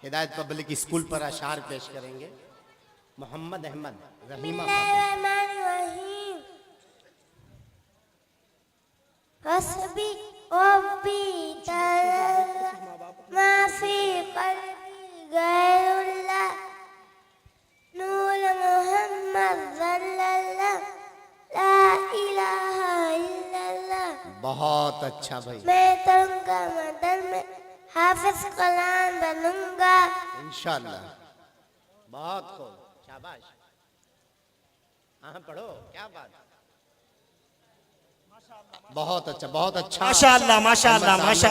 हिदायत public school पर अशार पेश करेंगे मोहम्मद अहमद रहीमा हस्बी रब्बी तआला मा फी क़ल्बी गैरुल्लाह नूर मोहम्मद सल्लल्लाहु ला इलाहा इल्लल्लाह। बहुत अच्छा भाई, मैं तंगा मदन में हाफिज कलाम बनूंगा इंशाअल्लाह। बहुत खूब, शाबाश। हाँ पढ़ो, क्या बात। बहुत अच्छा, बहुत अच्छा। माशाअल्लाह माशाअल्लाह माशाअल्लाह।